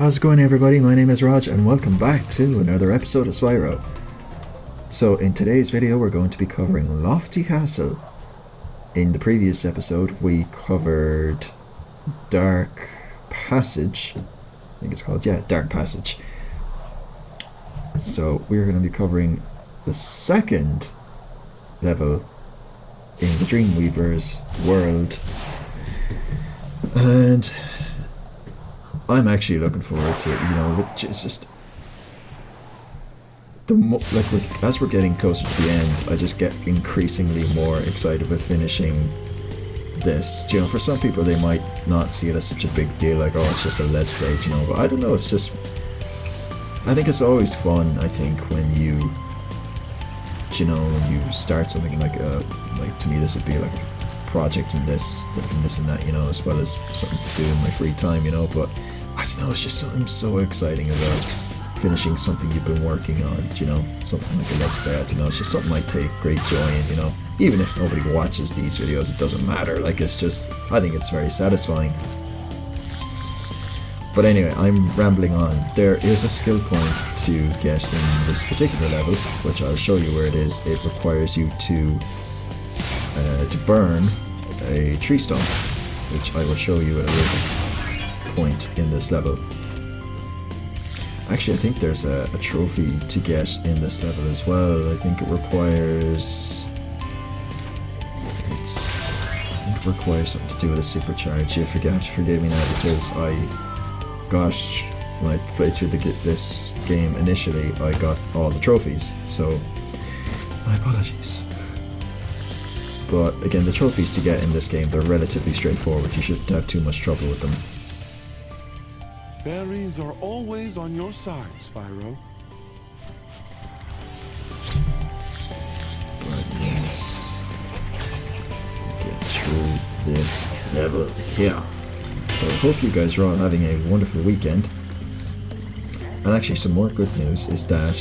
How's it going, everybody? My name is Raj and welcome back to another episode of Spyro. So in today's video we're going to be covering Lofty Castle. In the previous episode we covered Dark Passage. I think it's called, yeah, Dark Passage. So we're going to be covering the second level in the Dreamweaver's world. And I'm actually looking forward to, it's just as we're getting closer to the end, I just get increasingly more excited with finishing this. For some people they might not see it as such a big deal, like, oh, it's just a let's play, but I don't know, it's just, I think it's always fun, I think, when you start something like to me this would be like a project and this and that, as well as something to do in my free time, but I don't know, it's just something so exciting about finishing something you've been working on, something like a let's play. I don't know, it's just something I take great joy in, even if nobody watches these videos, it doesn't matter, like, it's just, I think it's very satisfying. But anyway, I'm rambling on. There is a skill point to get in this particular level, which I'll show you where it is. It requires you to burn a tree stump, which I will show you at a later point in this level. Actually, I think there's a trophy to get in this level as well. I think it requires something to do with a supercharge. You have to forgive me now, because when I played through this game initially, I got all the trophies, so my apologies. But again, the trophies to get in this game, they're relatively straightforward. You shouldn't have too much trouble with them. Berries are always on your side, Spyro. But yes, get through this level here. So I hope you guys are all having a wonderful weekend. And actually, some more good news is that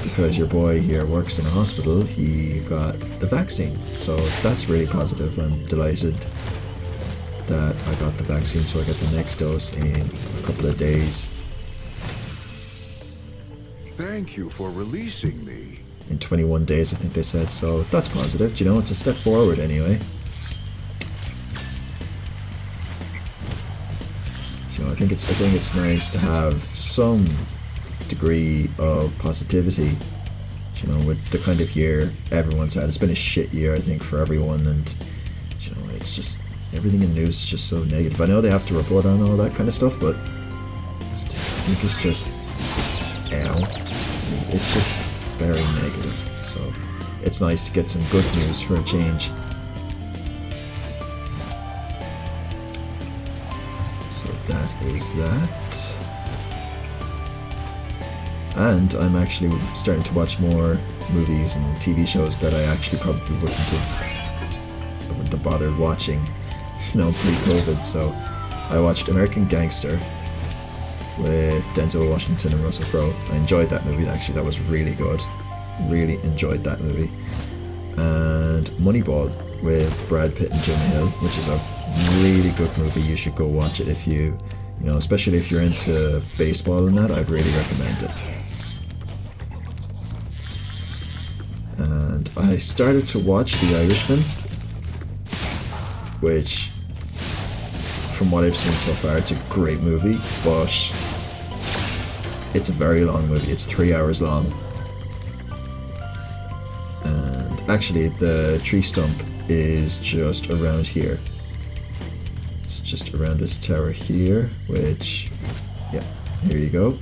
because your boy here works in a hospital, he got the vaccine. So that's really positive. I'm delighted that I got the vaccine, so I get the next dose in a couple of days. Thank you for releasing me. In 21 days, I think they said, so that's positive. It's a step forward anyway. So I think it's nice to have some degree of positivity, with the kind of year everyone's had. It's been a shit year, I think, for everyone, and it's just, everything in the news is just so negative. I know they have to report on all that kind of stuff, but I think it's just, it's just very negative. So it's nice to get some good news for a change. So that is that. And I'm actually starting to watch more movies and TV shows that I actually probably wouldn't have bothered watching, pre-COVID. So I watched American Gangster with Denzel Washington and Russell Crowe. I enjoyed that movie, actually. That was really good. Really enjoyed that movie. And Moneyball with Brad Pitt and Jonah Hill, which is a really good movie. You should go watch it if you, especially if you're into baseball and that. I'd really recommend it. And I started to watch The Irishman, which, from what I've seen so far, it's a great movie, but it's a very long movie. It's 3 hours long. And actually, the tree stump is just around here. It's just around this tower here, which, yeah, here you go.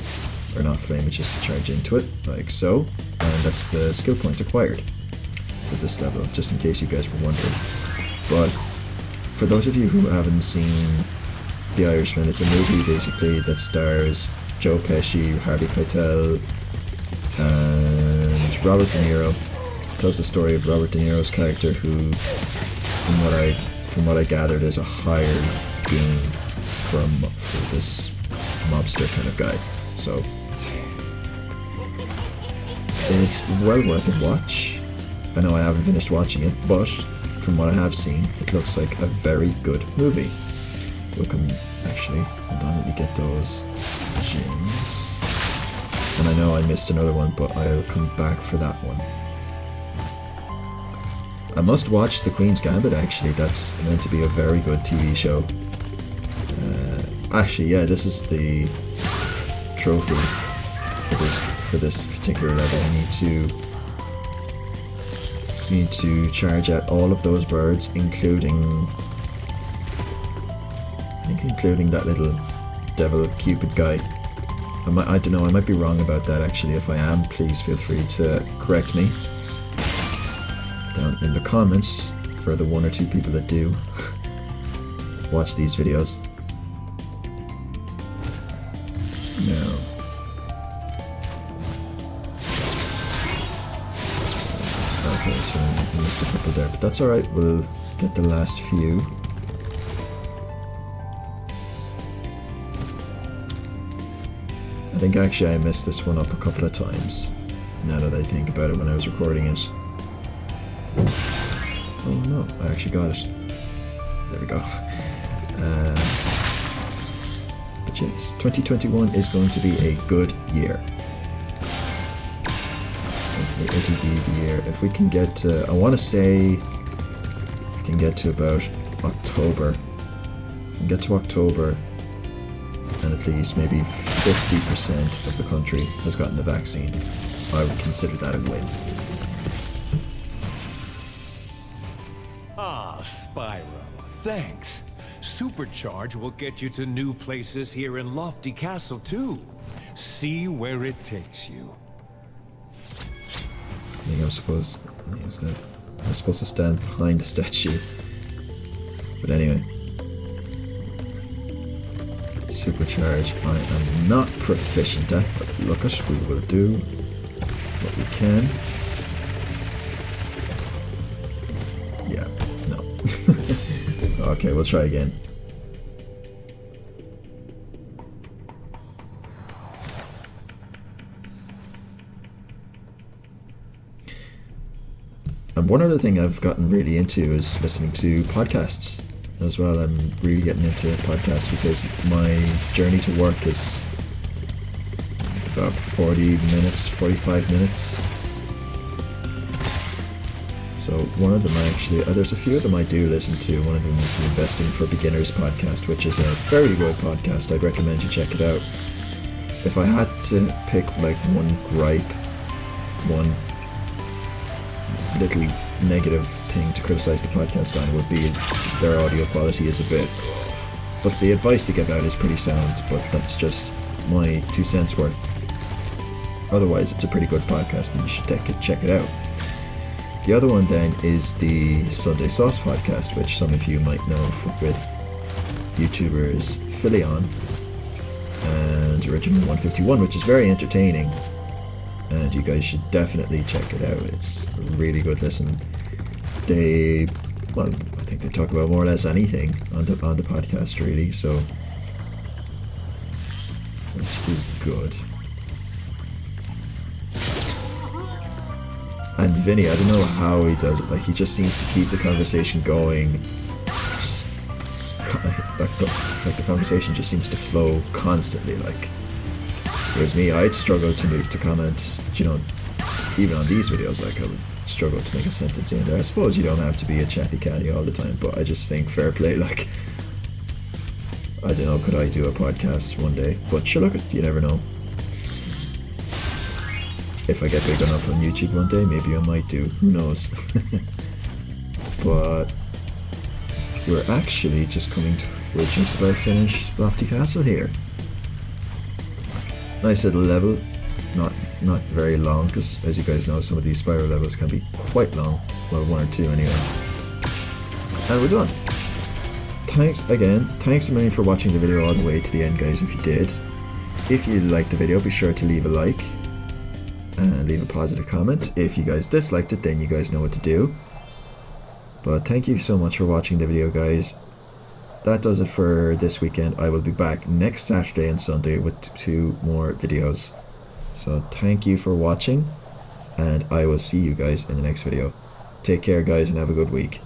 Or not flame, it's just charge into it, like so. And that's the skill point acquired for this level, just in case you guys were wondering. But for those of you who haven't seen The Irishman, it's a movie basically that stars Joe Pesci, Harvey Keitel, and Robert De Niro. It tells the story of Robert De Niro's character, who, from what I gathered, is a hired goon for this mobster kind of guy. So it's well worth a watch. I know I haven't finished watching it, but from what I have seen, it looks like a very good movie. Actually, hold on, let me get those gems. And I know I missed another one, but I'll come back for that one. I must watch The Queen's Gambit, actually. That's meant to be a very good TV show. Actually, yeah, this is the trophy for this particular level. I need to charge out all of those birds, including that little devil Cupid guy. I don't know, I might be wrong about that actually. If I am, please feel free to correct me down in the comments for the 1 or 2 people that do watch these videos. Now, okay, so I missed a couple there, but that's alright, we'll get the last few. I think actually I messed this one up a couple of times, now that I think about it when I was recording it. Oh no, I actually got it. There we go. But yes, 2021 is going to be a good year. Hopefully it'll be the year. If we can get to, I want to say, we can get to about October. Get to October, and at least maybe 50% of the country has gotten the vaccine. I would consider that a win. Ah, Spyro, thanks. Supercharge will get you to new places here in Lofty Castle, too. See where it takes you. I think I'm supposed to stand behind the statue. But anyway. Supercharge I am not proficient at, but look at, we will do what we can. Yeah, no. Okay, we'll try again. And one other thing I've gotten really into is listening to podcasts as well. I'm really getting into podcasts because my journey to work is about 40 minutes, 45 minutes. So one of them actually, there's a few of them I do listen to. One of them is the Investing for Beginners podcast, which is a very good podcast. I'd recommend you check it out. If I had to pick like one gripe, one little negative thing to criticize the podcast on, would be their audio quality is a bit off. But the advice they give out is pretty sound, but that's just my 2 cents worth. Otherwise, it's a pretty good podcast and you should check it out. The other one then is the Sunday Sauce podcast, which some of you might know with YouTubers Philion and Original 151, which is very entertaining. And you guys should definitely check it out. It's a really good listen. I think they talk about more or less anything on the podcast, really, so which is good. And Vinny, I don't know how he does it. Like, he just seems to keep the conversation going. Just like the conversation just seems to flow constantly. Like, whereas me, I'd struggle to comment, you know, even on these videos, like I would struggle to make a sentence in there. I suppose you don't have to be a chatty catty all the time, but I just think fair play, like, I don't know, could I do a podcast one day? But sure, look, you never know. If I get big enough on YouTube one day, maybe I might do, who knows. But we're actually just we're just about finished Lofty Castle here. Nice little level, not very long, because as you guys know, some of these Spyro levels can be quite long. Well, 1 or 2 anyway. And we're done. Thanks a million for watching the video all the way to the end, guys, if you did. If you liked the video, be sure to leave a like and leave a positive comment. If you guys disliked it, then you guys know what to do. But thank you so much for watching the video, guys. That does it for this weekend. I will be back next Saturday and Sunday with 2 more videos. So thank you for watching, and I will see you guys in the next video. Take care, guys, and have a good week.